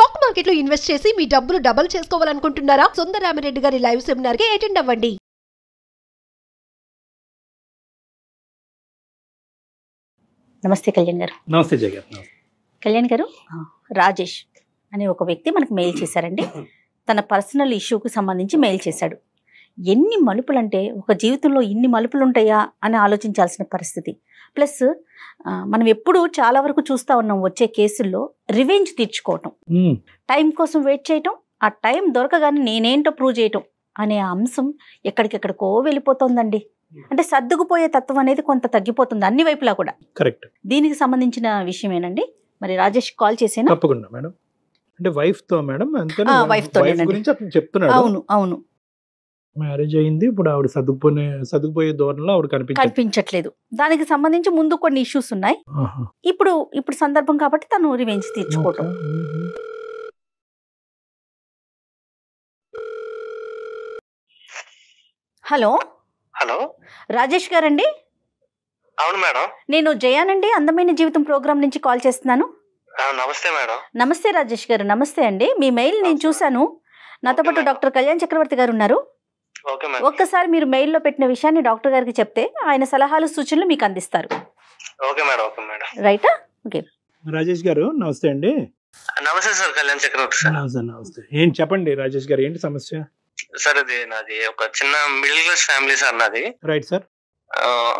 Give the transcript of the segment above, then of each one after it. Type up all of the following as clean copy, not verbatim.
Stock market లో invest చేసి మీ డబ్బులు డబుల్ చేసుకోవాలనుకుంటున్నారా? సుందరరామిరెడ్డి గారి లైవ్ సెమినార్ కి అటెండ్ అవ్వండి. నమస్తే కళ్యాణ్ గారు. నమస్తే జయ గారు. కళ్యాణ్ గారు, రాజేష్ అనే ఒక వ్యక్తి మనకు మెయిల్ చేశారండి. తన పర్సనల్ ఇష్యూకి సంబంధించి మెయిల్ చేశాడు. ఎన్ని మలుపులు అంటే ఒక జీవితంలో ఇన్ని మలుపులు ఉంటాయా అని ఆలోచించాల్సిన పరిస్థితి. ప్లస్ మనం ఎప్పుడు చాలా వరకు చూస్తూ ఉన్నాం వచ్చే కేసుల్లో రివెంజ్ తీర్చుకోవటం, టైం కోసం వెయిట్ చేయటం, ఆ టైం దొరకగానే నేనేంటో ప్రూవ్ చేయటం అనే అంశం ఎక్కడికెక్కడికో వెళ్ళిపోతుందండి. అంటే సర్దుకుపోయే తత్వం అనేది కొంత తగ్గిపోతుంది అన్ని వైపులా కూడా. కరెక్ట్. దీనికి సంబంధించిన విషయమేనండి. మరి రాజేష్ కాల్ చేసేనా? తప్పకుండా మేడం. అంటే వైఫ్ తో మేడం, వైఫ్ తో గురించి అతను చెప్తున్నాడు. అవును అవును. మ్యారేజ్ అయింది, ఇప్పుడు ఆవిడ సర్దుకుపోయే ధోరణిలో ఆవిడ కనిపించట్లేదు. దానికి సంబంధించి ముందు కొన్ని ఇష్యూస్ ఉన్నాయి. ఇప్పుడు సందర్భం కాబట్టి తను రివెంజ్ తీర్చుకోవటం. హలో హలో, రాజేష్ గారండి? అవును మేడం. నేను జయానండి, అందమైన జీవితం ప్రోగ్రామ్ నుంచి కాల్ చేస్తున్నాను. నమస్తే మేడం. నమస్తే రాజేష్ గారు. నమస్తే అండి. మీ మెయిల్ నేను చూశాను. నాతో పాటు డాక్టర్ కళ్యాణ్ చక్రవర్తి గారు ఉన్నారు. ఒక్కసారి మీరు మెయిల్లో పెట్టిన విషయాన్ని డాక్టర్ గారికి చెప్తే ఆయన సలహాలు సూచనలు మీకు అందిస్తారు. Okay madam. Okay madam. రైటా? ఓకే. రాజేష్ గారు నమస్తే అండి. నమస్తే సార్, కళ్యాణ్ చక్రవర్తి సార్. నమస్తే. ఏంటి చెప్పండి రాజేష్ గారు, ఏంటి సమస్య? సార్, అది నాది ఒక చిన్న మిడిల్ క్లాస్ ఫ్యామిలీ సార్ నాది. Right sir.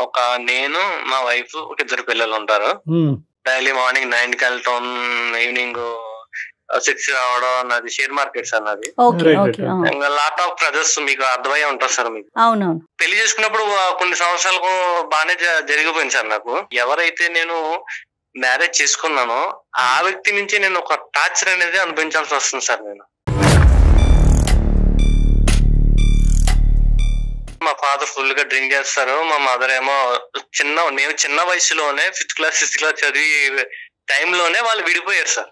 ఒక నేను, మా వైఫ్, ఒక ఇద్దరు పిల్లలు ఉంటారు. డైలీ మార్నింగ్ 9కి వెళ్ళటం, ఈవినింగ్ 6 రావడం. నాది షేర్ మార్కెట్ సార్ నాది. ఇంకా లాట్ ఆఫ్ బ్రదర్స్, మీకు అర్థమయ్యే ఉంటారు సార్ మీకు. అవునవును. పెళ్లి చేసుకున్నప్పుడు కొన్ని సంవత్సరాలకు బాగానే జరిగిపోయింది సార్ నాకు. ఎవరైతే నేను మ్యారేజ్ చేసుకున్నానో ఆ వ్యక్తి నుంచి నేను ఒక టార్చర్ అనేది అనుభవించాల్సి వస్తుంది సార్. నేను మా ఫాదర్ ఫుల్ గా డ్రింక్ చేస్తారు. మా మదర్ ఏమో మేము చిన్న వయసులోనే 5th క్లాస్ 6th క్లాస్ చదివి టైంలోనే వాళ్ళు విడిపోయారు సార్.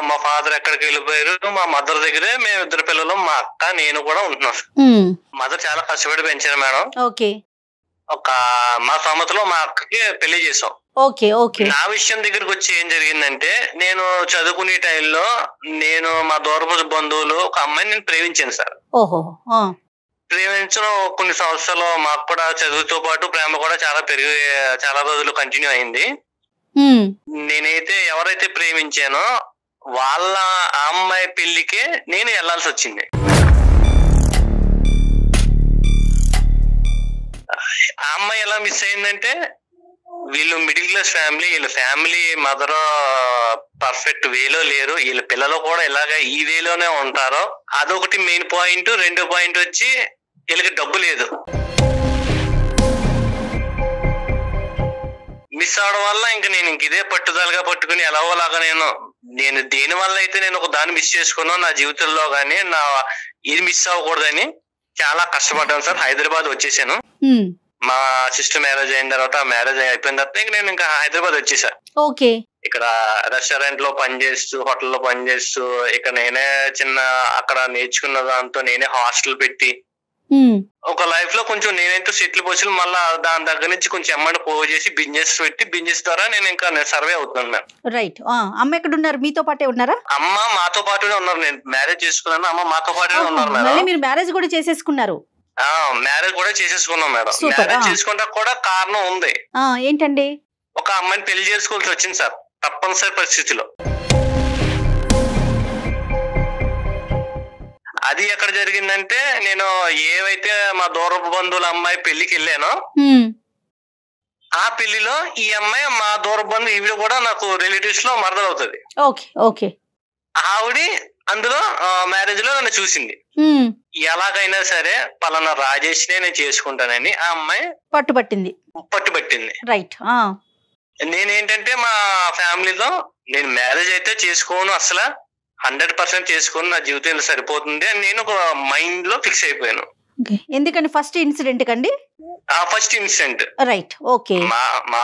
మా ఫాదర్ ఎక్కడికి వెళ్ళిపోయారు. మా మదర్ దగ్గరే మేము ఇద్దరు పిల్లలు, మా అక్క, నేను కూడా ఉంటున్నాం సార్. మదర్ చాలా కష్టపడి పెంచారు మేడం. మా సమతలో మా అక్కకి పెళ్లి చేసాం. నా విషయం దగ్గరకు వచ్చి ఏం జరిగిందంటే, నేను చదువుకునే టైంలో నేను మా దూరపు బంధువులు ఒక అమ్మాయిని నేను ప్రేమించాను సార్. ప్రేమించడం కొన్ని సంవత్సరాలు మాకు కూడా చదువుతో పాటు ప్రేమ కూడా చాలా రోజులు కంటిన్యూ అయింది. నేనైతే ఎవరైతే ప్రేమించానో వాళ్ళ అమ్మాయి పెళ్లికే నేను వెళ్లాల్సి వచ్చింది. ఆ అమ్మాయి ఎలా మిస్ అయిందంటే, వీళ్ళు మిడిల్ క్లాస్ ఫ్యామిలీ, వీళ్ళ ఫ్యామిలీ మదర్ పర్ఫెక్ట్ వేలో లేరు, వీళ్ళ పిల్లలు కూడా ఇలాగ ఈ వేలోనే ఉంటారు. అదొకటి మెయిన్ పాయింట్. రెండో పాయింట్ వచ్చి వీళ్ళకి డబ్బు లేదు. మిస్ అవడం వల్ల నేను ఇదే పట్టుదలగా పట్టుకుని ఎలాగోలాగా నేను దేని వల్ల అయితే నేను ఒక దాన్ని మిస్ చేసుకున్నాను నా జీవితంలో, గానీ ఇది మిస్ అవ్వకూడదని చాలా కష్టపడ్డాను సార్. హైదరాబాద్ వచ్చేసాను. మా సిస్టర్ మ్యారేజ్ అయిన తర్వాత, మ్యారేజ్ అయిపోయిన తర్వాత నేను ఇంకా హైదరాబాద్ వచ్చేసా. ఇక్కడ రెస్టారెంట్ లో పనిచేస్తూ, హోటల్లో పనిచేస్తూ, ఇక్కడ నేనే అక్కడ నేర్చుకున్న దాంతో నేనే హాస్టల్ పెట్టి ఒక లైఫ్ లో కొంచెం నేనైతే సెటిల్ పోసి మళ్ళీ దాని దగ్గర నుంచి కొంచెం అమౌంట్ పోగు చేసి బిజినెస్ పెట్టి, బిజినెస్ ద్వారా నేను సర్వే అవుతున్నాను మ్యామ్. రైట్. అమ్మ ఎక్కడ ఉన్నారు? మీతో పాటే ఉన్నారా? అమ్మ మాతో పాటునే ఉన్నారు. నేను మ్యారేజ్ చేసుకున్నాను, అమ్మ మాతో పాటునే ఉన్నారు మేడం. మీరు మ్యారేజ్ కూడా చేసేసుకున్నారు? మ్యారేజ్ కూడా చేసేసుకున్నాం మేడం. మ్యారేజ్ చేసుకుంటా కూడా కారణం ఉంది. ఏంటండి? ఒక అమ్మాయిని పెళ్లి చేసుకోవాల్సి వచ్చింది సార్, తప్పనిసరి పరిస్థితిలో. అది ఎక్కడ జరిగిందంటే, నేను ఏవైతే మా దూరపు బంధువుల అమ్మాయి పెళ్లికి వెళ్ళానో ఆ పెళ్లిలో ఈ అమ్మాయి మా దూరపు బంధువు, ఈవిడ కూడా నాకు రిలేటివ్స్ లో మరదలవుతుంది. ఆవిడ అందులో మ్యారేజ్ లో నన్ను చూసింది. ఎలాగైనా సరే పలానా రాజేష్ నేను చేసుకుంటానని ఆ అమ్మాయి పట్టుబట్టింది. రైట్. నేనేంటంటే మా ఫ్యామిలీలో నేను మ్యారేజ్ అయితే చేసుకోను, అసలు 100% చేసుకుని నా జీవితంలో సరిపోతుంది అని నేను ఒక మైండ్ లో ఫిక్స్ అయిపోయాను. ఎందుకని? ఫస్ట్ ఇన్సిడెంట్ కండి? First incident. రైట్. ఓకే. మా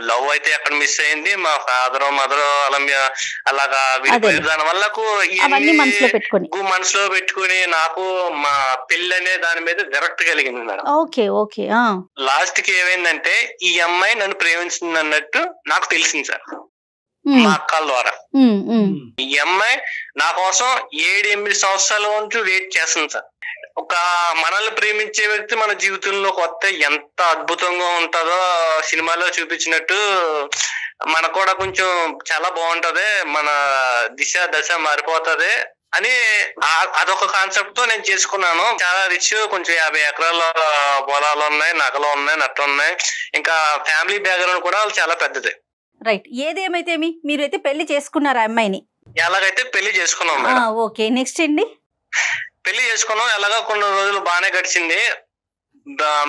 లవ్ అయితే అక్కడ మిస్ అయింది. మా ఫాదర్ మదర్ అలాగా దాని వల్ల మనసులో పెట్టుకుని నాకు మా పెళ్లి అనే దాని మీద విరక్తి కలిగింది మేడం. ఓకే. లాస్ట్ కి ఏమైందంటే, ఈ అమ్మాయి నన్ను ప్రేమించింది అన్నట్టు నాకు తెలిసింది సార్. మా అక్కల ద్వారా. ఈ అమ్మాయి నా కోసం 7-8 సంవత్సరాల నుంచి వెయిట్ చేస్తుంది సార్. ఒక మనల్ని ప్రేమించే వ్యక్తి మన జీవితంలోకి వస్తే ఎంత అద్భుతంగా ఉంటుందో సినిమాలో చూపించినట్టు మనకు కూడా కొంచెం చాలా బాగుంటది, మన దిశ దశ మారిపోతది అని అదొక కాన్సెప్ట్ తో నేను చేసుకున్నాను. చాలా రిచ్, కొంచెం 50 ఎకరాల పొలాలు ఉన్నాయి, నగలు ఉన్నాయి, నట్టు ఉన్నాయి, ఇంకా ఫ్యామిలీ బ్యాక్గ్రౌండ్ కూడా చాలా పెద్దది. రైట్. ఏదేమైతే మీరు అయితే పెళ్లి చేసుకున్నారు ఆ అమ్మాయిని? ఎలాగైతే పెళ్లి చేసుకున్నాం. ఓకే, నెక్స్ట్ అండి. పెళ్లి చేసుకున్నాం. ఎలాగా కొన్ని రోజులు బాగానే గడిచింది.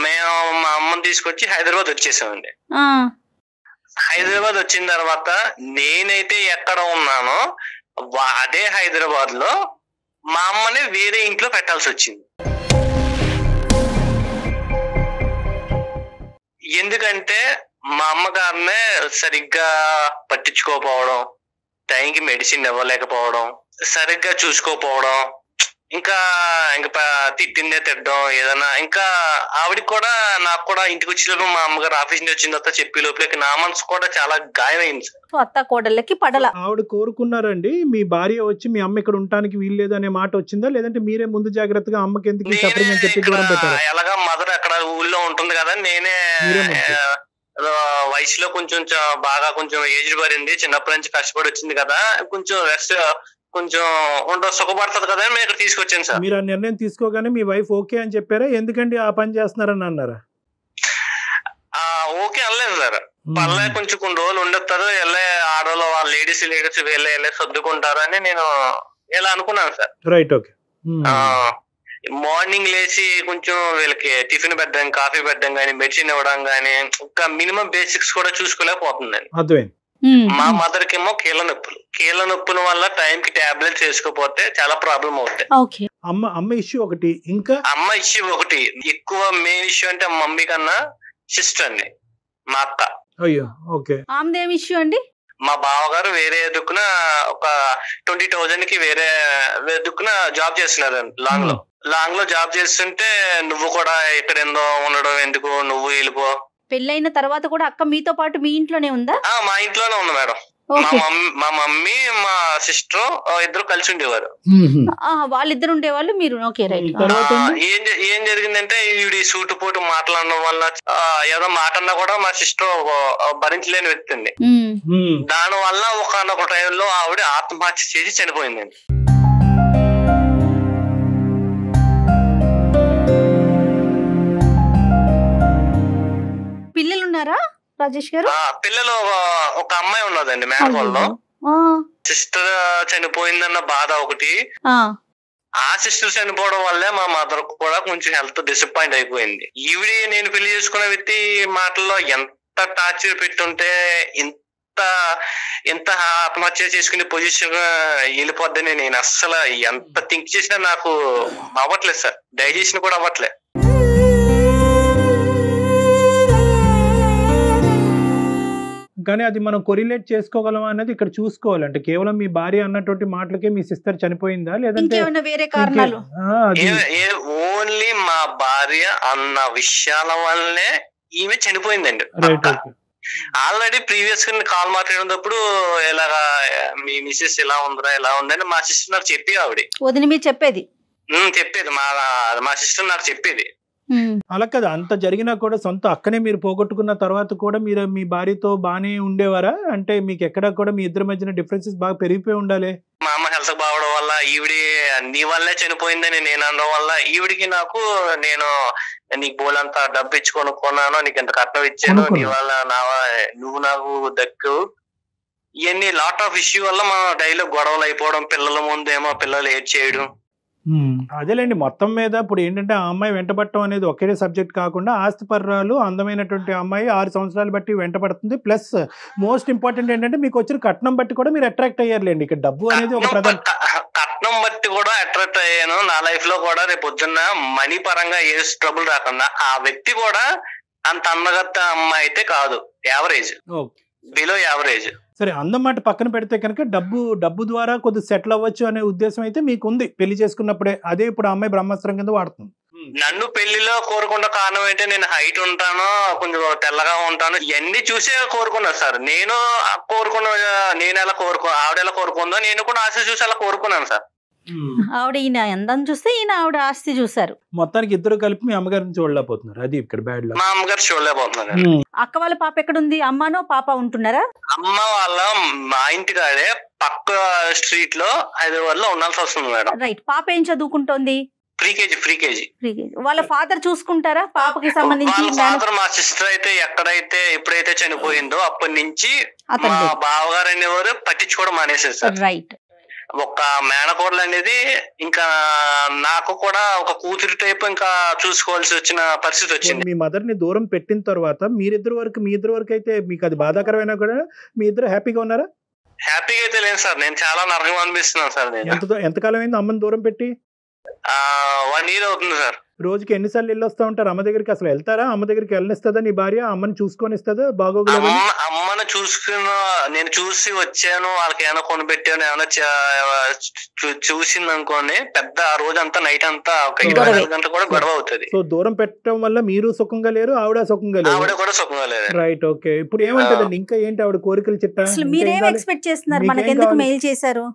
మేము మా అమ్మని తీసుకొచ్చి హైదరాబాద్ వచ్చేసామండి. హైదరాబాద్ వచ్చిన తర్వాత నేనైతే ఎక్కడ ఉన్నానో అదే హైదరాబాద్ లో మా అమ్మని వేరే ఇంట్లో పెట్టాల్సి వచ్చింది. ఎందుకంటే మా అమ్మగారినే సరిగ్గా పట్టించుకోకపోవడం, టైంకి మెడిసిన్ ఇవ్వలేకపోవడం, సరిగ్గా చూసుకోపోవడం, ఇంకా తిట్టిందే తిట్టడం ఏదన్నా. ఇంకా ఆవిడకి కూడా నాకు కూడా ఇంటికి వచ్చినప్పుడు మా అమ్మగారు ఆఫీస్ నుంచి వచ్చిన తర్వాత చెప్పి లోపలికి నా మనసు కూడా చాలా గాయమైంది సార్. అత్త కోడళ్ళకి పడల. ఆవిడ కోరుకున్నారండి మీ భార్య వచ్చి మీ అమ్మ ఇక్కడ ఉండటానికి వీల్లేదు అనే మాట వచ్చిందా, లేదంటే మీరే ముందు జాగ్రత్తగా అమ్మకి ఎందుకు సపరేట్ అని చెప్పి దూరం పెట్టారు? ఎలాగా మదర్ అక్కడ ఊళ్ళో ఉంటుంది కదా, నేనే వయసులో కొంచెం బాగా కొంచెం ఏజ్ పడింది, చిన్నప్పటి నుంచి కష్టపడి వచ్చింది కదా, కొంచెం రెస్ట్ కొంచెం సుఖపడుతుంది కదా అని ఇక్కడ తీసుకొచ్చాను సార్. మీరు ఆ నిర్ణయం తీసుకోగానే మీ వైఫ్ ఓకే అని చెప్పారా? ఎందుకండి ఆ పని చేస్తున్నారని అన్నారా? ఓకే అనలేదు సార్. పర్లే కొంచెం కొన్ని రోజులు ఉండొస్తారు, వెళ్ళే ఆడవాళ్ళు వాళ్ళ లేడీస్ వెళ్ళే సర్దుకుంటారు అని నేను ఇలా అనుకున్నాను సార్. Right, okay. మార్నింగ్ లేచి కొంచెం వీళ్ళకి టిఫిన్ పెట్టడం, కాఫీ పెట్టడం కానీ, మెడిసిన్ ఇవ్వడం కానీ, ఒక మినిమం బేసిక్స్ కూడా చూసుకోలేకపోతుందండి. అర్థమైంది. మా మదర్ కేమో కీళ్ళ నొప్పుల వల్ల టైం కి టాబ్లెట్స్ వేసుకోపోతే చాలా ప్రాబ్లం అవుతాయి. అమ్మ ఇష్యూ ఒకటి, ఇంకా అమ్మ ఇష్యూ ఒకటి. ఎక్కువ మెయిన్ ఇష్యూ అంటే మమ్మీ కన్నా సిస్టర్ అండి, మా అక్క. అయ్యో, ఓకే. ఆమెదేం ఇష్యూ అండి? మా బావగారు వేరే దుక్కున ఒక 20,000 కి వేరే దుక్కున జాబ్ చేస్తున్నారు లాంగ్ లో జాబ్ చేస్తుంటే, నువ్వు కూడా ఇక్కడ ఎందో ఉండడం ఎందుకు, నువ్వు వెళ్ళిపో. పెళ్ళైన తర్వాత కూడా అక్క మీతో పాటు మీ ఇంట్లోనే ఉందా? మా ఇంట్లోనే ఉంది మేడం. మా మమ్మీ మా సిస్టర్ ఇద్దరు కలిసి ఉండేవారు. వాళ్ళిద్దరు ఉండేవాళ్ళు, మీరు ఓకే రైట్. ఏం జరిగిందంటే ఈవిడ సూటు పోటు మాట్లాడడం వల్ల ఏదో మాట అన్నా కూడా మా సిస్టర్ భరించలేని వ్యక్తి అండి. దాని వల్ల ఒకనొక టైంలో ఆవిడ ఆత్మహత్య చేసి చనిపోయిందండి. పిల్లలు ఉన్నారా రాజేష్ గారు? పిల్లలు ఒక అమ్మాయి ఉన్నదండి మేనకోళ్ళలో. సిస్టర్ చనిపోయిందన్న బాధ ఒకటి. ఆ సిస్టర్ చనిపోవడం వల్లే మా మదర్ కూడా కొంచెం హెల్త్ డిసప్పాయింట్ అయిపోయింది. ఈవిడ నేను పెళ్లి చేసుకున్న వ్యక్తి మాటల్లో ఎంత టార్చర్ పెట్టుంటే ఎంత ఆత్మహత్య చేసుకునే పొజిషన్ వెళ్ళిపోద్దని నేను అస్సలు ఎంత థింక్ చేసినా నాకు అవ్వట్లేదు సార్, డైజెషన్ కూడా అవ్వట్లేదు. కానీ అది మనం కొరిలేట్ చేసుకోగలం అనేది ఇక్కడ చూసుకోవాలి. అంటే కేవలం మీ భార్య అన్నటువంటి మాటలకే మీ సిస్టర్ చనిపోయిందా, లేదంటే వేరే కారణాలు? ఓన్లీ మా భార్య అన్న విషయాల వల్లనే ఈమె చనిపోయిందండి. ఆల్రెడీ ప్రీవియస్ గా కాల్ మాట్లాడినప్పుడు ఇలాగా మీ మిస్సెస్ ఇలా ఉందిరా ఇలా ఉందని మా సిస్టర్ నాకు చెప్పి ఆవిడ వదిన మీరు చెప్పేది మా సిస్టర్ నాకు చెప్పేది. అలా కదా, అంత జరిగినా కూడా సొంత అక్కనే మీరు పోగొట్టుకున్న తర్వాత కూడా మీరు మీ భార్యతో బాగానే ఉండేవారా? అంటే మీకు ఎక్కడ కూడా మీ ఇద్దరి మధ్యన డిఫరెన్సెస్ బాగా పెరిగిపోయి ఉండాలి. మా అమ్మ హెల్త్ బాగోవడం వల్ల ఈవిడి నీ వల్లే చనిపోయిందని నేను అనడం వల్ల ఈవిడికి నాకు నేను నీకు బోలంతా డబ్బు ఇచ్చి కొనుక్కున్నాను, నీకు ఎంత కట్నం ఇచ్చాను, నీ వల్ల నువ్వు నాకు దక్కు, ఇవన్నీ లాట్ ఆఫ్ ఇష్యూ వల్ల మా డైలో గొడవలు అయిపోవడం, పిల్లల ముందేమో పిల్లలు ఏడ్ చేయడం. అదేలేండి, మొత్తం మీద ఇప్పుడు ఏంటంటే ఆ అమ్మాయి వెంటబడటం అనేది ఒకే సబ్జెక్ట్ కాకుండా ఆస్తిపర్రాలు అందమైనటువంటి అమ్మాయి 6 సంవత్సరాలు బట్టి వెంటబడుతుంది. ప్లస్ మోస్ట్ ఇంపార్టెంట్ ఏంటంటే మీకు వచ్చిన కట్నం బట్టి కూడా మీరు అట్రాక్ట్ అయ్యారులేండి. ఇక్కడ డబ్బు అనేది ఒక ప్రధాన కట్నం బట్టి కూడా అట్రాక్ట్ అయ్యాను. నా లైఫ్ లో కూడా రేపు పొద్దున్న మనీ పరంగా ఏ ట్రబుల్ రాకుండా, ఆ వ్యక్తి కూడా అంత అందగత్త అమ్మాయి అయితే కాదు, యావరేజ్, బిలో యావరేజ్. సరే, అందమాట పక్కన పెడితే కనుక డబ్బు ద్వారా కొద్దిగా సెటిల్ అవ్వచ్చు అనే ఉద్దేశం అయితే మీకు ఉంది పెళ్లి చేసుకున్నప్పుడే. అదే ఇప్పుడు ఆ అమ్మాయి బ్రహ్మాస్త్రం కింద వాడుతుంది. నన్ను పెళ్లిలో కోరుకున్న కారణం ఏంటి, నేను హైట్ ఉంటాను, కొంచెం తెల్లగా ఉంటాను, ఇవన్నీ చూసే కోరుకున్నా సార్. నేను నేను ఎలా ఆవిడ ఎలా కోరుకుందో నేను కూడా ఆశ చూసి అలా కోరుకున్నాను సార్. ఆవిడ ఈయన అందం చూస్తే ఈయన ఆవిడ ఆస్తి చూసారు. మొత్తానికి ఇద్దరు కలిపి మీ అమ్మగారిని చూడలేకపోతున్నారు, అది ఇక్కడ బ్యాడ్ లక్. మా అమ్మగారు చూడలేకపోతున్నారు. అక్క వాళ్ళ పాప ఎక్కడుంది? అమ్మానో పాప ఉంటున్నారా? అమ్మ వాళ్ళ మా ఇంటికాడే పక్క స్ట్రీట్ లో హైదరాబాద్ లో ఉండాల్సి వస్తుంది మేడం. రైట్. పాప ఏం చదువుకుంటోంది? Pre KG. వాళ్ళ ఫాదర్ చూసుకుంటారా పాపకి సంబంధించి? ఫాదర్ మా సిస్టర్ అయితే ఎప్పుడైతే చనిపోయిందో అప్పటి నుంచి మా బావగారు అనేవారు పట్టించుకోవడం మానేసారు సార్. రైట్. ఒక మేనకోడలు అనేది ఇంకా నాకు కూడా ఒక కూతురి టైప్ ఇంకా చూసుకోవాల్సి వచ్చిన పరిస్థితి వచ్చింది. మీ మదర్ ని దూరం పెట్టిన తర్వాత మీ ఇద్దరు వరకు అయితే మీకు అది బాధాకరమైనా కూడా మీ ఇద్దరు హ్యాపీగా ఉన్నారా? హ్యాపీగా అయితే లేదు సార్, నేను చాలా నరకం అనిపిస్తున్నాను సార్. నేను ఎంతకాలం అయింది అమ్మని దూరం పెట్టి? 1 year అవుతుంది సార్. రోజుకి ఎన్నిసార్లు వెళ్ళి వస్తా ఉంటారు అమ్మ దగ్గరికి? అసలు వెళ్తారా? అమ్మ దగ్గరికి వెళ్ళనిస్తుందా నీ భార్య? అమ్మని చూసుకొని ఇస్తుందా? బాగోగులు అమ్మను నేను చూసి వచ్చాను, వాళ్ళకి ఏమైనా కొనిపెట్టాను, ఏమైనా చూసింది అనుకోండి, పెద్ద ఆ రోజంతా నైట్ అంతా ఒక 24 గంటలు కూడా గొడవ అవుతుంది. సో దూరం పెట్టడం వల్ల మీరు సుఖంగా లేరు, ఆవిడ సుఖంగా లేరు. ఆవిడ కూడా సుఖంగా లేదు. రైట్. ఓకే. ఇప్పుడు ఏమంటదండి ఇంకా ఏంటి ఆవిడ కోరికలు చిట్టా? మీరేం ఎక్స్పెక్ట్ చేస్తున్నారు? మనకి ఎందుకు మెయిల్ చేశారు?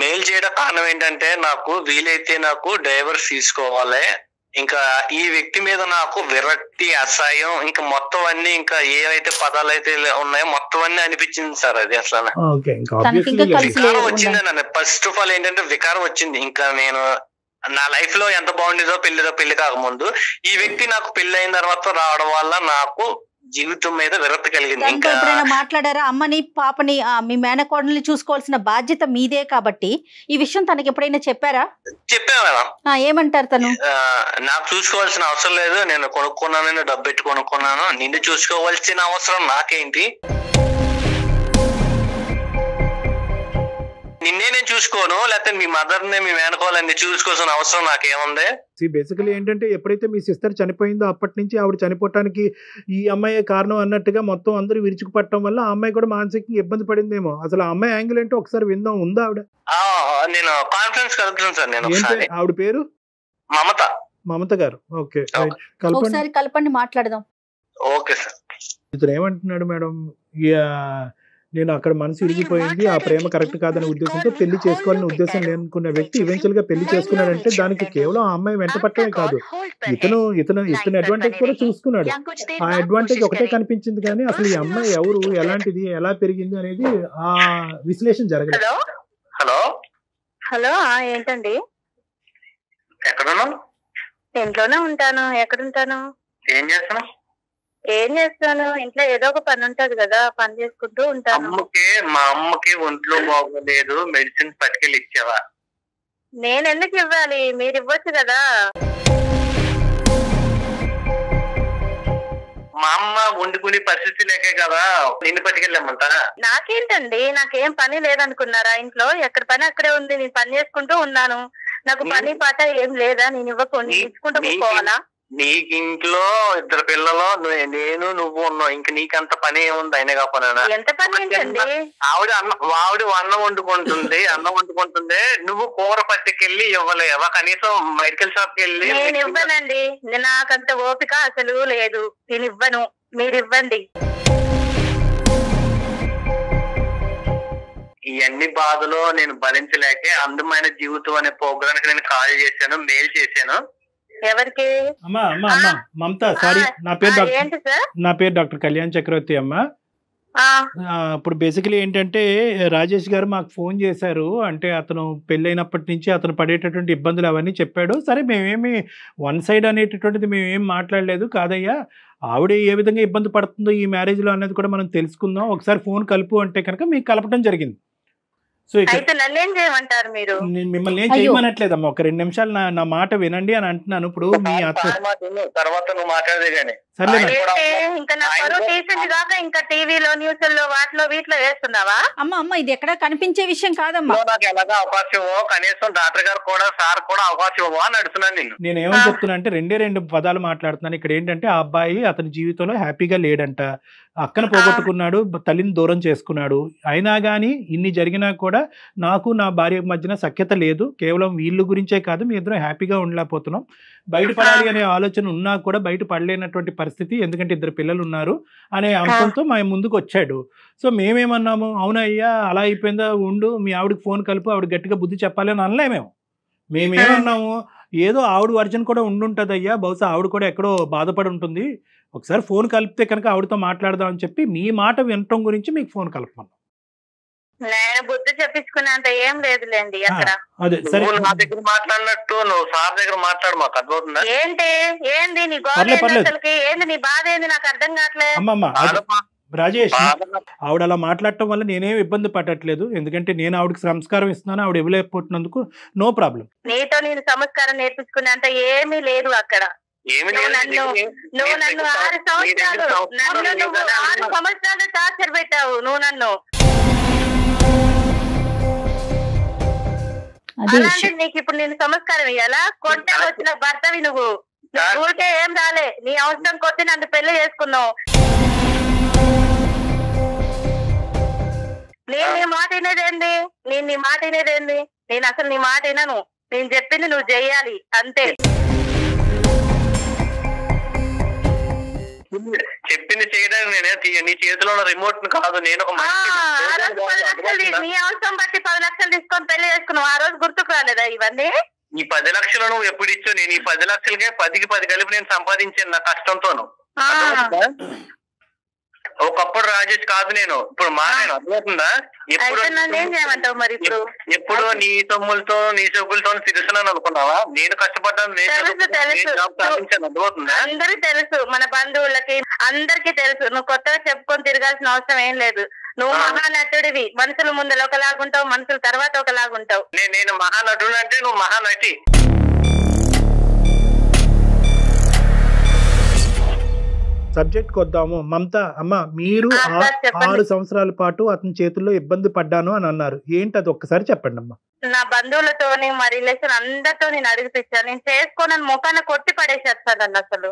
మెయిల్ చేయడం కారణం ఏంటంటే నాకు వీలైతే నాకు డైవర్స్ తీసుకోవాలి, ఇంకా ఈ వ్యక్తి మీద నాకు విరక్తి, అసహ్యం, ఇంకా మొత్తం అన్ని ఇంకా ఏవైతే పదాలు అయితే ఉన్నాయో మొత్తం అన్ని అనిపించింది సార్. అది అసలు వికారం వచ్చింది నన్ను. ఫస్ట్ ఆఫ్ ఆల్ ఏంటంటే వికారం వచ్చింది. ఇంకా నేను నా లైఫ్ లో ఎంత బాగుండేదో పెళ్లి కాకముందు, ఈ వ్యక్తి నాకు పెళ్లి అయిన తర్వాత రావడం వల్ల నాకు జీవితం మీద విరక్తి కలిగింది. ఇంకా ఎప్పుడైనా మాట్లాడారా? అమ్మని పాపని మీ మేనకోడల్ని చూసుకోవాల్సిన బాధ్యత మీదే కాబట్టి ఈ విషయం తనకి ఎప్పుడైనా చెప్పారా? చెప్పా మేడం. ఏమంటారు తను? నాకు చూసుకోవాల్సిన అవసరం లేదు, నేను కొనుక్కున్నాను, డబ్బు పెట్టి కొనుక్కున్నాను, నిన్ను చూసుకోవాల్సిన అవసరం నాకేంటి, నిన్నే నేను చూసుకోను, లేకపోతే మీ మదర్ ని మీ మేనకోవాలని చూసుకోవాల్సిన అవసరం నాకేముంది? బేసికలీ ఏంటంటే ఎప్పుడైతే మీ సిస్టర్ చనిపోయిందో అప్పటి నుంచి ఆవిడ చనిపోవటానికి ఈ అమ్మాయి కారణం అన్నట్టుగా మొత్తం అందరూ విరుచుకుపట్టడం వల్ల ఆ అమ్మాయి కూడా మానసికంగా ఇబ్బంది పడిందేమో. అసలు ఆ అమ్మాయి యాంగిల్ ఏంటో ఒకసారి విందాం. ఉందా ఆవిడ? నేను కాన్ఫరెన్స్ కలుగుతాను సార్. నేను ఆవిడ పేరు మమత గారు. ఓకే, ఒకసారి కలపండి, మాట్లాడదాం. Okay sir. ఇతను ఏమంటున్నాడు మేడం, నేను అక్కడ మనసు ఇరిగిపోయింది, ఆ ప్రేమ కరెక్ట్ కాదనే ఉద్దేశంతో పెళ్లి చేసుకోవాలనే ఉద్దేశం లేనుకున్న వ్యక్తి ఈవెన్చువల్ గా పెళ్లి చేసుకున్నాడంటే దానికి కేవలం ఆ అమ్మాయి వెంట పట్టమే కాదు, ఇతను అడ్వాంటేజ్ కూడా చూసుకున్నాడు. ఆ అడ్వాంటేజ్ ఒకటే కనిపించింది కానీ అసలు ఈ అమ్మాయి ఎవరు, ఎలాంటిది, ఎలా పెరిగింది అనేది ఆ విశ్లేషణ జరగలేదు. హలో ఏంటండి? ఎక్కడున్నావు? ఇంట్లోనే ఉంటాను. ఎక్కడుంటాను? ఏం చేస్తాను? ఇంట్లో ఏదో ఒక పని ఉంటది కదా, పని చేసుకుంటూ ఉంటాను. మా అమ్మకి ఒంట్లో బాగోలేదు, మెడిసిన్స్ పట్టుకెళ్ళి ఇచ్చావా? నేను ఎందుకు ఇవ్వాలి, మీరు ఇవ్వచ్చు కదా. మా అమ్మ వండుకునే పరిస్థితి లేకే కదా నిన్ను పట్టుకెళ్ళామంట. నాకేంటండి, నాకేం పని లేదనుకున్నారా? ఇంట్లో ఎక్కడ పని అక్కడే ఉంది, నేను పని చేసుకుంటూ ఉన్నాను. నాకు పని పాట ఏం లేదా? నేను ఇచ్చుకుంటూ పోవాలా? నీకు ఇంట్లో 2 పిల్లలు, నేను నువ్వు ఉన్నావు, ఇంక నీకంత పని ఏముంది? అయినా కాకపోయినా ఎంత పని ఏంటండి? ఆవిడ అన్నం వండుకుంటుంది, నువ్వు కూర పట్టుకెళ్ళి ఇవ్వలేవా? కనీసం మెడికల్ షాప్ కి వెళ్ళి. నేను ఇవ్వనండి, నాకంత ఓపిక అసలు లేదు, నేను ఇవ్వను, మీరు ఇవ్వండి. ఇవన్నీ బాధలు నేను భరించలేకే అందమైన జీవితం అనే ప్రోగ్రామ్ నేను కాల్ చేశాను, మెయిల్ చేశాను. ఎవరికి? మమత, సారీ, నా పేరు డాక్టర్ కళ్యాణ్ చక్రవర్తి అమ్మ. ఇప్పుడు బేసికలీ ఏంటంటే రాజేష్ గారు మాకు ఫోన్ చేశారు, అంటే అతను పెళ్ళైనప్పటి నుంచి అతను పడేటటువంటి ఇబ్బందులు అవన్నీ చెప్పాడు. సరే, మేమేమి వన్ సైడ్ అనేటటువంటిది మేమేం మాట్లాడలేదు కాదయ్యా, ఆవిడ ఏ విధంగా ఇబ్బంది పడుతుందో ఈ మ్యారేజ్లో అనేది కూడా మనం తెలుసుకుందాం, ఒకసారి ఫోన్ కలుపు అంటే కనుక మీకు కలపడం జరిగింది. సో నేను మిమ్మల్ని ఏం చేయమనట్లేదమ్మా, ఒక 2 నిమిషాలు నా మాట వినండి అని అంటున్నాను. ఇప్పుడు మీ తర్వాత నువ్వు మాట్లాడదే గానీ సర్లే ఆయన కూడా ఇంకా నా ఆయన పరువు కూడా- తీసింది కాక ఇంకా టీవీలో న్యూస్లో వాటిలో వీటిలో వేస్తున్నావా? అమ్మ ఇది ఎక్కడ కనిపించే విషయం కాదమ్మా. నాకు ఎలాగో అవకాశం ఇవ్వో, కనీసం డాక్టర్ గారు కూడా సార్ కూడా అవకాశం ఇవ్వో అని అడుగుతున్నాను నిన్ను. నేను ఏమని చెప్తున్నా అంటే రెండు పదాలు మాట్లాడుతున్నాను ఇక్కడ. ఏంటంటే ఆ అబ్బాయి అతని జీవితంలో హ్యాపీగా లేడంట, అక్కను పోగొట్టుకున్నాడు, తల్లిని దూరం చేసుకున్నాడు. అయినా కానీ ఇన్ని జరిగినా కూడా నాకు నా భార్య మధ్యన సఖ్యత లేదు, కేవలం వీళ్ళు గురించే కాదు మీ ఇద్దరం హ్యాపీగా ఉండలేకపోతున్నాం, బయటపడాలి అనే ఆలోచన ఉన్నా కూడా బయట పడలేనటువంటి పరిస్థితి, ఎందుకంటే 2 పిల్లలు ఉన్నారు అనే అంశంతో మా ముందుకు వచ్చాడు. సో మేమేమన్నాము, అవునయ్యా అలా అయిపోయిందా, ఉండు మీ ఆవిడకి ఫోన్ కలుపు, ఆవిడ గట్టిగా బుద్ధి చెప్పాలి అని అనలేమేమో. మేమేమన్నాము, ఏదో ఆవిడ వర్జన్ కూడా ఉండుంటుంది అయ్యా, బహుశా ఆవిడ కూడా ఎక్కడో బాధపడి ఉంటుంది, ఒకసారి ఫోన్ కలిపితే కనుక ఆవిడతో మాట్లాడదాం అని చెప్పి మీ మాట వినటం గురించి మీకు ఫోన్ కలపమన్నాం. నేను బుద్ధి చెప్పించుకునేంత ఏం లేదులేండి అక్కడ. అదే సరే, నువ్వు నా దగ్గర మాట్లాడినట్టు నువ్వు సార్ దగ్గర మాట్లాడు, మాకు అర్థమవుతుందా? ఏంది నీ గోడ పర్లేదు, పర్లేదు. అసలుకి ఏంది నీ బాధ ఏంది నాకు అర్థం కావట్లేదు. అమ్మమ్మ రాజేష్, బాధ- ఆవిడ అలా మాట్లాడటం వల్ల నేనేం ఇబ్బంది పడట్లేదు, ఎందుకంటే నేను ఆవిడకి సంస్కారం ఇస్తున్నాను, ఆవిడ ఇవ్వలేకపోతున్నందుకు నో ప్రాబ్లం. నీతో నేను సంస్కారం నేర్పించుకునేంత ఏమీ లేదు అక్కడ. ఏమి నువ్వు లేదు, నన్ను 6 సంవత్సరాలు నువ్వు 6 సంవత్సరాలు టార్చర్ పెట్టావు నువ్వు నన్ను. అది అలాంటి నీకు ఇప్పుడు నేను సంస్కారం ఇయ్యాలా? కొట్ట వచ్చిన భర్తవి నువ్వు ఊరికే ఏం రాలే, నీ అవసరం కొద్ది నన్ను పెళ్లి చేసుకున్నావు. నేను నీ మాట వినేదేంది? నేను అసలు నీ మాట వినను, నేను చెప్పింది నువ్వు చెయ్యాలి అంతే. చెప్పింది చేయడానికి నేనే నీ చేతిలో ఉన్న రిమోట్ కాదు, నేను ఒక ఆ రోజు 10 లక్షలు మనిషిని. నీ అవసరం బట్టి 10 లక్షలు తీసుకొని పెళ్లి చేసుకున్నావు. ఆ రోజు గుర్తుకు రాలేదా ఇవన్నీ? ఈ 10 లక్షలు నువ్వు ఎప్పుడు ఇచ్చావు? నేను ఈ 10 లక్షలకే 10కి 10 కలిపి నేను సంపాదించాను నా కష్టంతోను. ఆ. ఒకప్పుడు రాజేష్ కాదు నేను, ఇప్పుడు మారాను, అర్థమవుతుందా? ఎప్పుడు అయితే నన్ను ఏం చేయమంటావు మరి ఇప్పుడు? ఎప్పుడు నీ సొమ్ములతో నీ సొమ్ములతో తిరుగుతున్నాను అనుకున్నావా? నేను కష్టపడ్డాను, నేను తెలుసు. జాబ్ సాధించాను, అర్థమవుతుందా? అందరికి తెలుసు, మన బంధువులకి అందరికి తెలుసు. నువ్వు కొత్తగా చెప్పుకొని తిరగాల్సిన అవసరం ఏం లేదు. నువ్వు మహానటుడివి, మనుషుల ముందు ఒకలాగుంటావు, మనుషుల తర్వాత ఒకలాగుంటావు. నేను మహానటుడు అంటే నువ్వు మహానటి. సబ్జెక్ట్కి వద్దాము. మమత అమ్మ, మీరు సార్ చెప్పండి. 6 సంవత్సరాల పాటు అతని చేతుల్లో ఇబ్బంది పడ్డాను అని అన్నారు, ఏంటి అది ఒక్కసారి చెప్పండి అమ్మా. నా బంధువులతోని మా రిలేషన్ అందరితో నేను అడిగిపించాను. నేను చేసుకోనని ముఖాన కొట్టి పడేసేస్తాను నన్ను అసలు.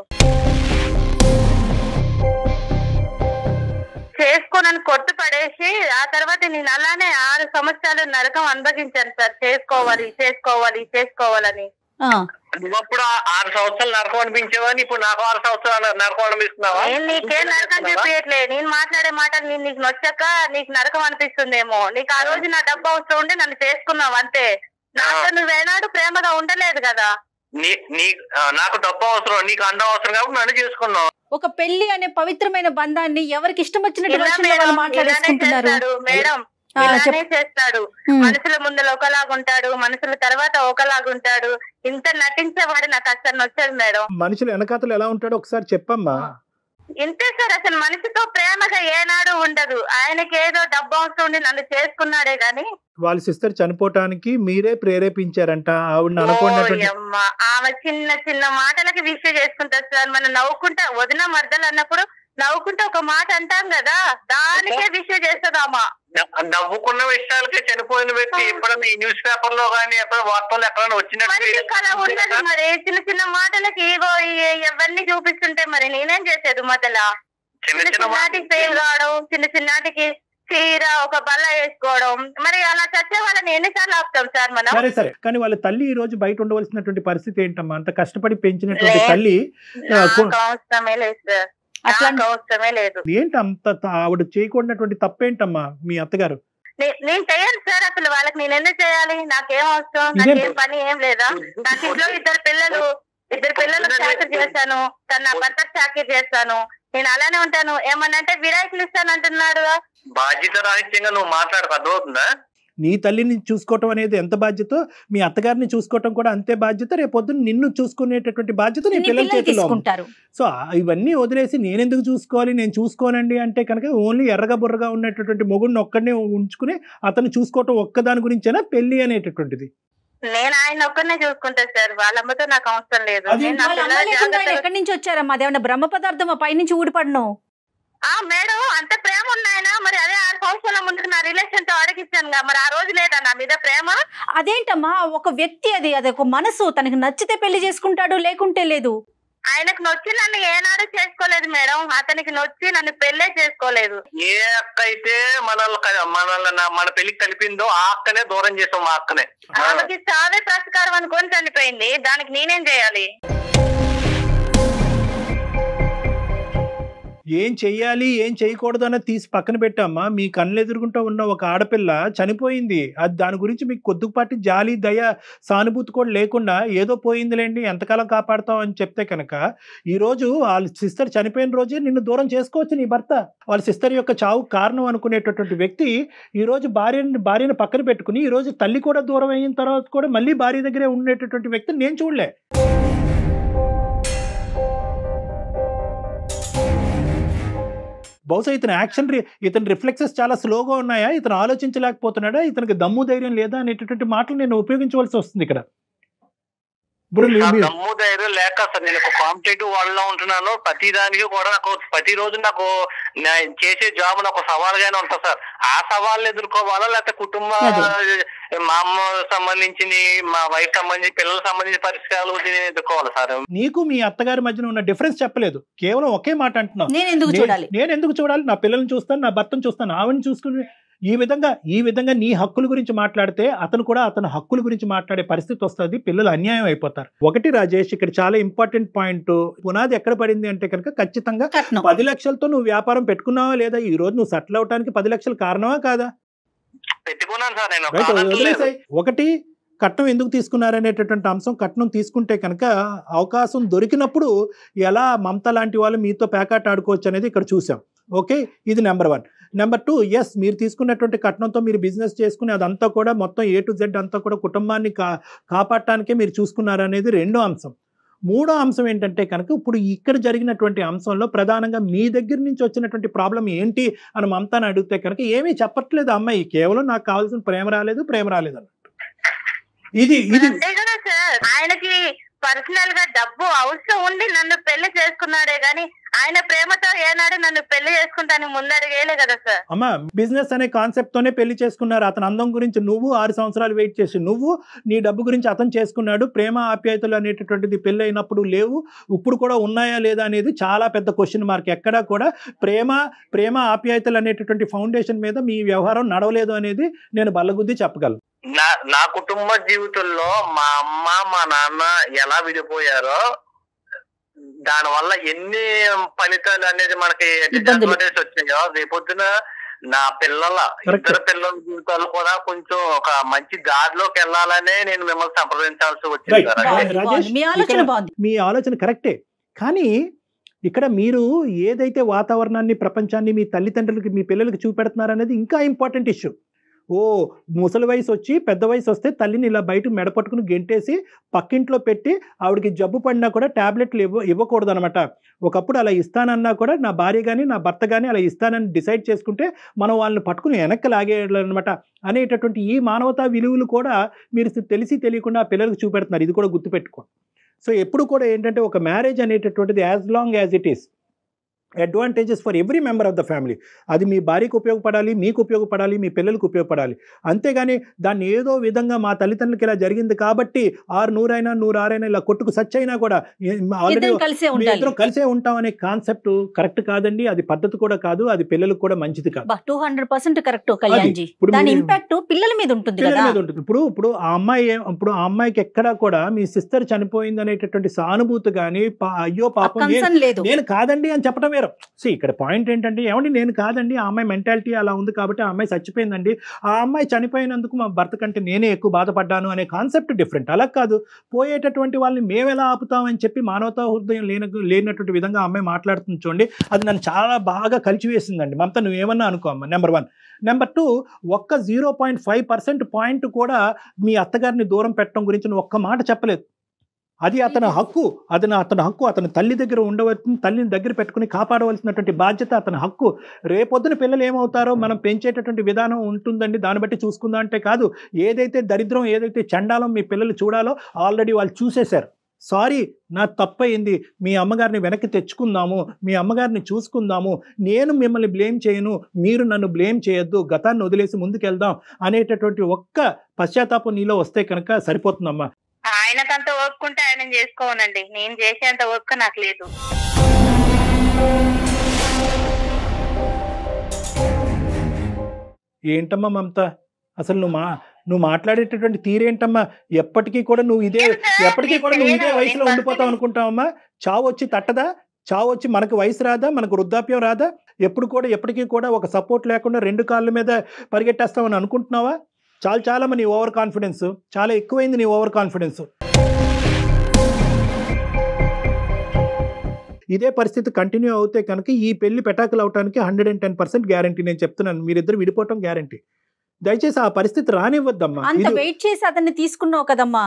చేసుకోనని కొట్టి పడేసి ఆ తర్వాత నేను అలానే 6 సంవత్సరాలు నరకం అనుభవించాను సార్. చేసుకోవాలని. నువ్వు అప్పుడు 6 సంవత్సరాలు నరకం అనిపించేవని ఇప్పుడు నాకు 6 సంవత్సరాలు నరకం అనిపిస్తున్నావా? నేను నీకేం నరకం చెప్పట్లే. నేను మాట్లాడే మాటలు నీకు నొచ్చాక నీకు నరకం అనిపిస్తుందేమో. నీకు ఆ రోజు నా డబ్బు అవసరం ఉండి నన్ను చేసుకున్నావు అంతే. నాతో నువ్వేనాడు ప్రేమగా ఉండలేదు కదా. నాకు డబ్బు అవసరం, నీకు అండం అవసరం కాబట్టి నన్ను చేసుకున్నావు. ఒక పెళ్లి అనే పవిత్రమైన బంధాన్ని ఎవరికి ఇష్టం వచ్చినట్టు ఇలా వర్షంలో మేడం, వాళ్ళు ఇలానే మాట్లాడేసుకుంటున్నారు. చేస్తాడు మేడం, ఇలానే చేస్తాడు. మనుషుల ముందర ఒకలాగుంటాడు, మనుషుల తర్వాత ఒకలాగుంటాడు. ఇంత నటించేవాడు నాకు అసలు నచ్చదు మేడం. మనుషులు వెనకాతలు ఎలా ఉంటాడో ఒకసారి చెప్పమ్మా. ఇంతే సార్, అసలు మనిషితో ప్రేమగా ఏనాడు ఉండదు. ఆయనకి ఏదో డబ్బు అవసరం ఉండి నన్ను చేసుకున్నాడే గాని. వాళ్ళ సిస్టర్ చనిపోవటానికి మీరే ప్రేరేపించారంట ఆవిడని అనుకున్నటువంటి. అమ్మ, ఆమె చిన్న మాటలకి విషయ చేసుకుంటారు సార్. మనం నవ్వుకుంటా వదిన మర్దలు అన్నప్పుడు నవ్వుకుంటే ఒక మాట అంటాం కదా, దానికే విషయ చేస్తుందామా. నవ్వుకున్న విషయాలకే చనిపోయిన వ్యక్తి ఎప్పుడన్నా ఈ న్యూస్ పేపర్ లో కానీ ఎక్కడ వార్తల్లో ఎక్కడైనా మనిషికి అలా ఉండదు మరి. చిన్న మాటలకి ఈగో ఇవన్నీ చూపిస్తుంటే మరి నేనేం చేసేది మొదలా? చిన్నటికి ఫెయిల్ కావడం, చిన్నటికి చీర ఒక బల్ల వేసుకోవడం, మరి అలా చచ్చే వాళ్ళని ఎన్నిసార్లు ఆపుతాం సార్ మనం? సరే కానీ వాళ్ళ తల్లి ఈ రోజు బయట ఉండవలసినటువంటి పరిస్థితి ఏంటమ్మా? అంత కష్టపడి పెంచినటువంటి తల్లి అవసరమే లేదు సార్, అవసరమే లేదు. ఏంటి అంత ఆవిడ చేయకూడనటువంటి తప్పేంటమ్మా మీ అత్తగారు? నేను చెయ్యాలి సార్, అసలు వాళ్ళకి నేను ఎందుకు చేయాలి? నాకేం అవసరం, నాకేం పని ఏం లేదా? నాకు ఇంట్లో ఇద్దరు పిల్లలు చాకరీ చేశాను, నా భర్త చాకరీ చేస్తాను. నేను అలానే ఉంటాను. ఏమన్నంటే విడాకులు ఇస్తాను అంటున్నాడు. బాధ్యత రాహిత్యంగా నువ్వు మాట్లాడకు, అర్థమవుతుందా? నీ తల్లిని చూసుకోవటం అనేది ఎంత బాధ్యత, మీ అత్తగారిని చూసుకోవటం కూడా అంతే బాధ్యత. రేపొద్దున నిన్ను చూసుకునేటటువంటి బాధ్యత నీ పిల్లల చేతిలో ఉంది. సో ఇవన్నీ వదిలేసి నేనెందుకు చూసుకోవాలి, నేను చూసుకోనండి అంటే కనుక ఓన్లీ ఎర్రగా బుర్రగా ఉన్నటువంటి మొగుడిని ఒక్కడనే ఉంచుకుని అతను చూసుకోవటం ఒక్కదాని గురించేనా పెళ్లి అనేటటువంటిది? నేను ఆయన ఒక్కరినే చూసుకుంటా సార్, వాళ్ళ అమ్మతో నాకు అవసరం లేదు. అది నేను నా వాళ్ళ పిల్లల అమ్మ లేకుండా ఆయన జాగ్రత్తగా- ఎక్కడి నుంచి వచ్చారమ్మా? అదేమన్నా బ్రహ్మ పదార్థమా పైనుంచి ఊడిపడను? మేడం అంత ప్రేమ ఉన్నాయన, మరి అదే 6 సంవత్సరాల ముందుకు నా రిలేషన్ తో అడిగిచ్చాను, మరి ఆ రోజు లేదా నా మీద ప్రేమ? అదేంటమ్మా, ఒక వ్యక్తి, అది ఒక మనసు, తనకి నచ్చితే పెళ్లి చేసుకుంటాడు, లేకుంటే లేదు. ఆయనకు నొచ్చి నన్ను ఏనాడు చేసుకోలేదు మేడం, అతనికి నొచ్చి నన్ను పెళ్ళే చేసుకోలేదు. ఏ అక్క అయితే మన పెళ్లికి కలిపిందో ఆ అక్కనే దూరం చేసాం, మా అక్కనే. ఆమెకి చావే ప్రస్కారం అనుకొని చనిపోయింది, దానికి నేనేం చేయాలి? ఏం చెయ్యాలి ఏం చేయకూడదు అన్నది తీసి పక్కన పెట్టామ్మా. మీ కళ్ళు ఎదురుగుంటూ ఉన్న ఒక ఆడపిల్ల చనిపోయింది. అది దాని గురించి మీకు కొద్దిపాటి జాలి దయ సానుభూతి కూడా లేకుండా ఏదో పోయిందిలేండి ఎంతకాలం కాపాడుతాం అని చెప్తే కనుక, ఈరోజు వాళ్ళ సిస్టర్ చనిపోయిన రోజే నిన్ను దూరం చేసుకోవచ్చు నీ భర్త. వాళ్ళ సిస్టర్ యొక్క చావు కారణం అనుకునేటటువంటి వ్యక్తి ఈరోజు భార్యను పక్కన పెట్టుకుని ఈరోజు తల్లి కూడా దూరం అయిన తర్వాత కూడా మళ్ళీ భార్య దగ్గరే ఉండేటటువంటి వ్యక్తిని నేను చూడలే. బహుశా ఇతని రిఫ్లెక్సెస్ చాలా స్లోగా ఉన్నాయా, ఇతను ఆలోచించలేకపోతున్నాడా, ఇతనికి దమ్ము ధైర్యం లేదా అనేటటువంటి మాటలు నేను ఉపయోగించవలసి వస్తుంది ఇక్కడ. ఇప్పుడు దమ్ము ధైర్యం లేక సార్ నేను ఒక కాంపిటేటివ్ వరల్డ్ లో ఉంటున్నాను. ప్రతి దానికి కూడా నాకు ప్రతిరోజు నాకు చేసే జాబ్ నాకు సవాల్గానే ఉంటుంది సార్. ఆ సవాళ్ళు ఎదుర్కోవాలా, లేకపోతే కుటుంబ మా అమ్మ సంబంధించి మా వైఫ్ సంబంధించి పిల్లలకు సంబంధించి పరిస్థితులు ఎదుర్కోవాలి సార్. నీకు మీ అత్తగారి మధ్యన ఉన్న డిఫరెన్స్ చెప్పలేదు, కేవలం ఒకే మాట అంటున్నావు, నేను ఎందుకు చూడాలి, నా పిల్లల్ని చూస్తాను, నా భర్తను చూస్తాను, ఆవిడని చూసుకుని ఈ విధంగా నీ హక్కుల గురించి మాట్లాడితే అతను కూడా అతని హక్కుల గురించి మాట్లాడే పరిస్థితి వస్తుంది, పిల్లలు అన్యాయం అయిపోతారు. ఒకటి రాజేష్, ఇక్కడ చాలా ఇంపార్టెంట్ పాయింట్, పునాది ఎక్కడ పడింది అంటే కనుక ఖచ్చితంగా 10 లక్షలతో నువ్వు వ్యాపారం పెట్టుకున్నావా లేదా, ఈ రోజు నువ్వు సెటిల్ అవడానికి 10 లక్షలు కారణమా కాదా? పెట్టుకున్నాను సార్ నేను. ఒకటి కట్నం ఎందుకు తీసుకున్నారనేటటువంటి అంశం, కట్నం తీసుకుంటే కనుక అవకాశం దొరికినప్పుడు ఎలా మమత లాంటి వాళ్ళు మీతో పేకాట ఆడుకోవచ్చు అనేది ఇక్కడ చూసాం. ఓకే, ఇది నెంబర్ 1. నెంబర్ 2, ఎస్ మీరు తీసుకున్నటువంటి కట్నంతో మీరు బిజినెస్ చేసుకుని అదంతా కూడా మొత్తం A to Z అంతా కూడా కుటుంబాన్ని కాపాడటానికే మీరు చూసుకున్నారనేది రెండో అంశం. మూడో అంశం ఏంటంటే కనుక ఇప్పుడు ఇక్కడ జరిగినటువంటి అంశంలో ప్రధానంగా మీ దగ్గర నుంచి వచ్చినటువంటి ప్రాబ్లం ఏంటి అని మమతాన్ని అడిగితే కనుక ఏమీ చెప్పట్లేదు అమ్మాయి, కేవలం నాకు కావాల్సిన ప్రేమ రాలేదు అన్నట్టు. ఇది సార్ ఆయనకి పర్సనల్ గా డబ్బు అవసరం ఉండి నన్ను పెళ్లి చేసుకున్నాడే గాని ఆయన ప్రేమతో ఏనాడు నన్ను పెళ్లి చేసుకుంటాను ముందడిగేలే కదా సార్. అమ్మా, బిజినెస్ అనే కాన్సెప్ట్ తోనే పెళ్లి చేసుకున్నారు. అతని అందం గురించి నువ్వు 6 సంవత్సరాలు వెయిట్ చేసి నువ్వు నీ డబ్బు గురించి అతను చేసుకున్నాడు. ప్రేమ ఆప్యాయతలు అనేటటువంటిది పెళ్లి అయినప్పుడు లేవు, ఇప్పుడు కూడా ఉన్నాయా లేదా అనేది చాలా పెద్ద క్వశ్చన్ మార్క్. ఎక్కడా కూడా ప్రేమ ఆప్యాయతలు అనేటటువంటి ఫౌండేషన్ మీద మీ వ్యవహారం నడవలేదు అనేది నేను బల్లగుద్ది చెప్పగలను. నా కుటుంబ జీవితంలో మా అమ్మ మా నాన్న ఎలా విడిపోయారో దాని వల్ల ఎన్ని ఫలితాలు అనేది మనకి డిసడ్వాంటేజ్ వచ్చాయో, రేపొద్దున నా ఇద్దరు పిల్లల జీవితాలు కూడా కొంచెం ఒక మంచి దారిలోకి వెళ్ళాలనే నేను మిమ్మల్ని సంప్రదించాల్సి వచ్చింది. మీ ఆలోచన కరెక్టే, కానీ ఇక్కడ మీరు ఏదైతే వాతావరణాన్ని ప్రపంచాన్ని మీ తల్లిదండ్రులకి మీ పిల్లలకి చూపెడుతున్నారనేది ఇంకా ఇంపార్టెంట్ ఇష్యూ. ముసలి వయసు వచ్చి పెద్ద వయసు వస్తే తల్లిని ఇలా బయటకు మెడపట్టుకుని గెంటేసి పక్కింట్లో పెట్టి ఆవిడకి జబ్బు పడినా కూడా ట్యాబ్లెట్లు ఇవ్వకూడదు అనమాట. ఒకప్పుడు అలా ఇస్తానన్నా కూడా నా భార్య కానీ నా భర్త కానీ అలా ఇస్తానని డిసైడ్ చేసుకుంటే మనం వాళ్ళని పట్టుకుని వెనక్కి లాగేయాలన్నమాట అనేటటువంటి ఈ మానవతా విలువలు కూడా మీరు తెలిసి తెలియకుండా పిల్లలకు చూపెడుతున్నారు. ఇది కూడా గుర్తుపెట్టుకోండి. సో ఎప్పుడు కూడా ఏంటంటే ఒక మ్యారేజ్ అనేటటువంటిది as long as it is advantages for every member of the family. అది మీ భార్యకు ఉపయోగపడాలి, మీకు ఉపయోగపడాలి, మీ పిల్లలకు ఉపయోగపడాలి. అంతేగాని దాన్ని ఏదో విధంగా మా తల్లిదండ్రులకి ఇలా జరిగింది కాబట్టి 100 ఇలా కొట్టుకు సచ్చైనా కూడా ఇద్దరం కలిసే ఉంటాం అనే కాన్సెప్ట్ కరెక్ట్ కాదండి. అది పద్ధతి కూడా కాదు, అది పిల్లలకు కూడా మంచిది కాదు. 200% కరెక్ట్ కళ్యాణ్జీ. దాని ఇంపాక్ట్ పిల్లల మీద ఉంటుంది. ఇప్పుడు ఆ అమ్మాయికి ఎక్కడా కూడా మీ సిస్టర్ చనిపోయింది అనేటటువంటి సానుభూతి కానీ అయ్యో పాపం నేను కాదండి అని చెప్పడం వేరు. సో ఇక్కడ పాయింట్ ఏంటంటే ఏమండి నేను కాదండి, ఆ అమ్మాయి మెంటాలిటీ అలా ఉంది కాబట్టి ఆ అమ్మాయి చచ్చిపోయిందండి, ఆ అమ్మాయి చనిపోయినందుకు మా భర్త కంటే నేనే ఎక్కువ బాధపడ్డాను అనే కాన్సెప్ట్ డిఫరెంట్. అలా కాదు, పోయేటటువంటి వాళ్ళని మేము ఎలా ఆపుతామని చెప్పి మానవతా హృదయం లేనటువంటి విధంగా ఆ అమ్మాయి మాట్లాడుతుంది చూడండి. అది నన్ను చాలా బాగా కలిచివేసిందండి. మమత నువ్వేమన్నా అనుకో అమ్మ. నెంబర్ 1. నెంబర్ 2, ఒక్క 0.5% పాయింట్ కూడా మీ అత్తగారిని దూరం పెట్టడం గురించి నువ్వు ఒక్క మాట చెప్పలేదు. అది అతని హక్కు, అతని హక్కు. అతని తల్లి దగ్గర ఉండవలసిన, తల్లిని దగ్గర పెట్టుకుని కాపాడవలసినటువంటి బాధ్యత అతని హక్కు. రేపొద్దున పిల్లలు ఏమవుతారో మనం పెంచేటటువంటి విధానం ఉంటుందండి, దాన్ని బట్టి చూసుకుందాం అంటే కాదు. ఏదైతే దరిద్రం, ఏదైతే చండాలం మీ పిల్లలు చూడాలో ఆల్రెడీ వాళ్ళు చూసేశారు. సారీ, నా తప్పయింది, మీ అమ్మగారిని వెనక్కి తెచ్చుకుందాము, మీ అమ్మగారిని చూసుకుందాము, నేను మిమ్మల్ని బ్లేమ్ చేయను, మీరు నన్ను బ్లేమ్ చేయొద్దు, గతాన్ని వదిలేసి ముందుకెళ్దాం అనేటటువంటి ఒక్క పశ్చాత్తాపం నీలో వస్తే కనుక సరిపోతుందమ్మా. ఆయనకంత ఓపుకుంటే ఆయన చేసుకోవనండి, నేను చేసేంత ఓపిక నాకు లేదు. ఏంటమ్మా మమత, అసలు నువ్వు మాట్లాడేటటువంటి తీరేంటమ్మా? ఎప్పటికీ కూడా నువ్వు ఇదే వయసులో ఉండిపోతావు అనుకుంటావమ్మా? చావు వచ్చి తట్టదా? చావు వచ్చి మనకు వయసు రాదా? మనకు వృద్ధాప్యం రాదా? ఎప్పటికీ కూడా ఒక సపోర్ట్ లేకుండా 2 కాళ్ళ మీద పరిగెట్టేస్తామని అనుకుంటున్నావా? చాలమ్మా నీ ఓవర్ కాన్ఫిడెన్స్, చాలా ఎక్కువైంది నీ ఓవర్ కాన్ఫిడెన్స్. ఇదే పరిస్థితి కంటిన్యూ అవుతే కనుక ఈ పెళ్లి పెటాకులు అవడానికి 110% గ్యారంటీ. నేను చెప్తున్నాను, మీరిద్దరు విడిపోవటం గ్యారంటీ. దయచేసి ఆ పరిస్థితి రానివ్వద్దమ్మా. అంత వెయిట్ చేసి అతన్ని తీసుకున్నావు కదమ్మా,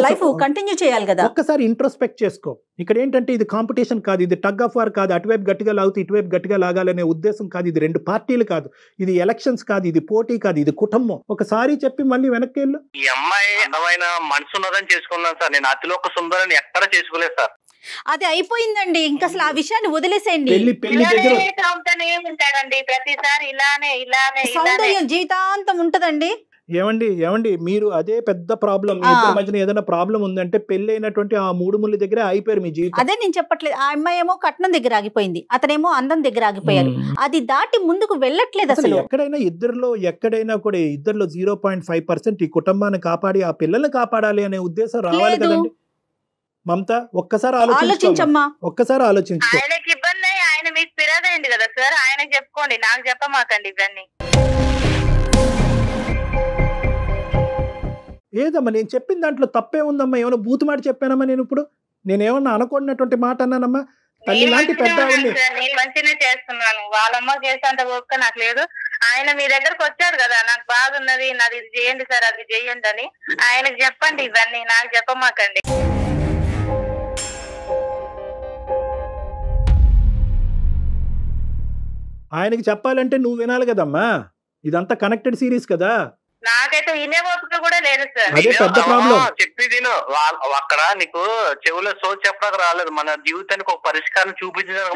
లైఫ్ కంటిన్యూ చేయాలి కదా. ఒక్కసారి ఇంట్రోస్పెక్ట్ చేసుకో. ఇక్కడ ఏంటంటే ఇది కాంపిటీషన్ కాదు, ఇది టగ్ ఆఫ్ వార్ కాదు, అటువైపు గట్టిగా లాగుతూ ఇటువైపు గట్టిగా లాగాలనే ఉద్దేశం కాదు. ఇది 2 పార్టీలు కాదు, ఇది ఎలక్షన్స్ కాదు, ఇది పోటీ కాదు, ఇది కుటుంబం. ఒకసారి చెప్పి మళ్ళీ వెనక్కి వెళ్ళు. ఈ అమ్మాయి అందమైన మనసు ఉన్నదని చేసుకున్నాను సార్. నేను అతిలో ఒక సుందరని ఎక్కడ చేసుకోలేదు సార్. అది అయిపోయిందండి, ఇంకా అసలు ఆ విషయాన్ని వదిలేసేయండి. ఉంటాడండి ప్రతిసారి ఇలానే. సౌందర్యం జీవితాంతం ఉంటదండి. ఏమండి మీరు అదే పెద్ద ప్రాబ్లం. మీ ఇద్దరి మధ్యన ఏదైనా ప్రాబ్లం ఉందంటే పెళ్లి అయినటువంటి ఆ 3 ముళ్ళ దగ్గర అయిపోయారు మీ జీవితం. అదే నేను చెప్పట్లేదు, ఆ అమ్మాయి ఏమో కట్నం దగ్గర ఆగిపోయింది, అతనేమో అందం దగ్గర ఆగిపోయారు. అది దాటి ముందుకు వెళ్ళట్లేదు అసలు. ఎక్కడైనా కూడా ఇద్దరిలో 0.5% ఈ కుటుంబాన్ని కాపాడి ఆ పిల్లల్ని కాపాడాలి అనే ఉద్దేశం రావాలి కదండి. మమత, ఒక్కసారి ఆలోచించమ్మా, ఒక్కసారి ఆలోచించుకో. ఆయనకి ఇబ్బంది, ఆయన మీకు పిరాదండి కదా సార్, ఆయనకి చెప్పుకోండి, నాకు చెప్పమాకండి ఇవన్నీ. ఏదమ్మా నేను చెప్పిన దాంట్లో తప్పే ఉందమ్మా? ఏమైనా బూతు మాట చెప్పానమ్మా? నేనేమన్నా అనుకున్నటువంటి మాట అన్నానమ్మా? తల్లి లాంటి పెద్ద నేను మంచిగా చేస్తున్నాను, వాళ్ళమ్మ చేసేంత ఓపిక నాకు లేదు. ఆయన మీ దగ్గరకు వచ్చాడు కదా, నాకు బాధ ఉన్నది, నాది ఇది చేయండి సార్, అది చేయండి అని ఆయనకు చెప్పండి, ఇవన్నీ నాకు చెప్పమాకండి. ఆయనకి చెప్పాలంటే నువ్వు వినాలి కదమ్మా, ఇదంతా కనెక్టెడ్ సిరీస్ కదా. నాకైతే వినే ఓపిక కూడా లేదు సార్. అదే పెద్ద ప్రాబ్లం. చెప్పి తిను, అక్కడ నీకు చెవులో సోచి చెప్పడానికి రాలేదు, మన జీవితానికి ఒక పరిష్కారం చూపించడానికి.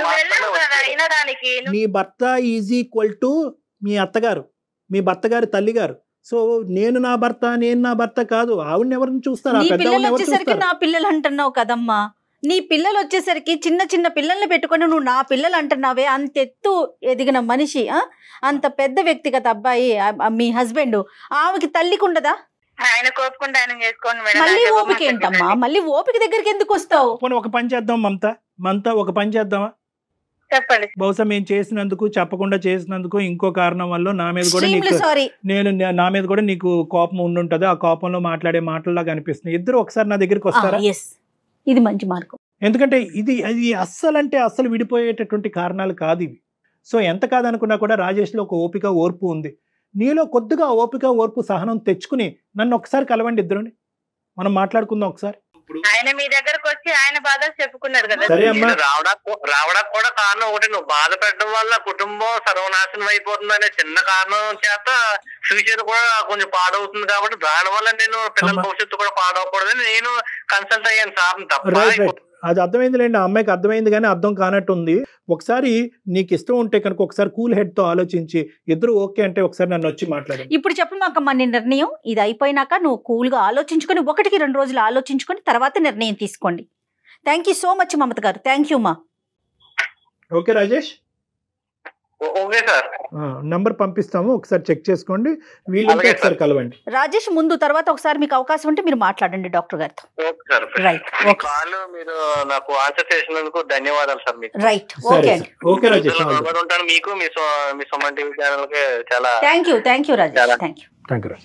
నీ భర్త ఈజ్ ఈక్వల్ టు మీ అత్తగారు, మీ భర్త గారి తల్లి గారు. సో నేను నా భర్త కాదు, ఆవిడని ఎవరిని చూస్తాను? నా పిల్లలు అంటున్నావు కదమ్మా, నీ పిల్లలు వచ్చేసరికి చిన్న పిల్లల్ని పెట్టుకొని నువ్వు నా పిల్లలు అంటున్నావే. అంత ఎత్తు ఎదిగిన మనిషి, అంత పెద్ద వ్యక్తిగత అబ్బాయి మీ హస్బెండ్, ఆమెకి తల్లికి ఉండదా? ఆయన కోపుకుంటే ఆయన చేసుకోండి. మళ్ళీ ఓపిక ఏంటమ్మా? మళ్ళీ ఓపిక దగ్గరికి ఎందుకు వస్తావు? ఒక పని చేద్దాం మమత, ఒక పని చేద్దామా? చెప్పండి. బహుశా మేము చేసినందుకు, చెప్పకుండా చేసినందుకు ఇంకో కారణం వల్ల నా మీద కూడా నీకు కోపం ఉండుంటది. ఆ కోపంలో మాట్లాడే మాటల్లాగా అనిపిస్తుంది. ఇద్దరు ఒకసారి నా దగ్గరికి వస్తారా? ఇది మంచి మార్గం. ఎందుకంటే ఇది అస్సలు విడిపోయేటటువంటి కారణాలు కాదు ఇవి. సో ఎంత కాదనుకున్నా కూడా రాజేష్లో ఒక ఓపిక, ఓర్పు ఉంది. నీలో కొద్దిగా ఓపిక, ఓర్పు, సహనం తెచ్చుకుని నన్ను ఒకసారి కలవండి, ఇద్దరుని మనం మాట్లాడుకుందాం ఒకసారి. ఆయన మీ దగ్గరకు వచ్చి ఆయన బాధలు చెప్పుకున్నారు కదా. రావడానికి కూడా కారణం ఒకటి, నువ్వు బాధ పెట్టడం వల్ల కుటుంబం సర్వనాశనం అయిపోతుంది అనే చిన్న కారణం చేత ఫ్యూచర్ కూడా కొంచెం పాడవుతుంది. కాబట్టి దాని వల్ల నేను పిల్లల భవిష్యత్తు కూడా పాడవకూడదని నేను కన్సల్ట్ అయ్యాను సార్. తప్ప అది అర్థమైందిలేండి, ఆ అమ్మాయికి అర్థమైంది, కానీ అర్థం కానట్టుంది. ఒకసారి నీకు ఇష్టం ఉంటే కనుక ఒకసారి కూల్ హెడ్ తో ఆలోచించి ఇద్దరు ఓకే అంటే ఒకసారి నన్ను వచ్చి మాట్లాడు. ఇప్పుడు చెప్పమాకమ్మా నీ నిర్ణయం. ఇది అయిపోయినాక నువ్వు కూల్ గా ఆలోచించుకొని 1-2 రోజులు ఆలోచించుకొని తర్వాత నిర్ణయం తీసుకోండి. థ్యాంక్ యూ సో మచ్ మమత గారు. థ్యాంక్ యూ మా. Okay Rajesh, okay sir, number పంపిస్తాము, ఒకసారి చెక్ చేసుకోండి, వీళ్ళంతా ఒకసారి కలవండి. రాజేష్ ముందు తర్వాత ఒకసారి మీకు అవకాశం ఉంటే మీరు మాట్లాడండి డాక్టర్ గారితో. రైట్, మీరు నాకు ఆన్సర్ చేసినందుకు ధన్యవాదాలు సార్. మీకు రైట్, ఓకే ఓకే రాజేష్, ఉంటాను. మీకు మీ సుమన్ టీవీ ఛానల్ కి చాలా thank you Rajesh. Thank you.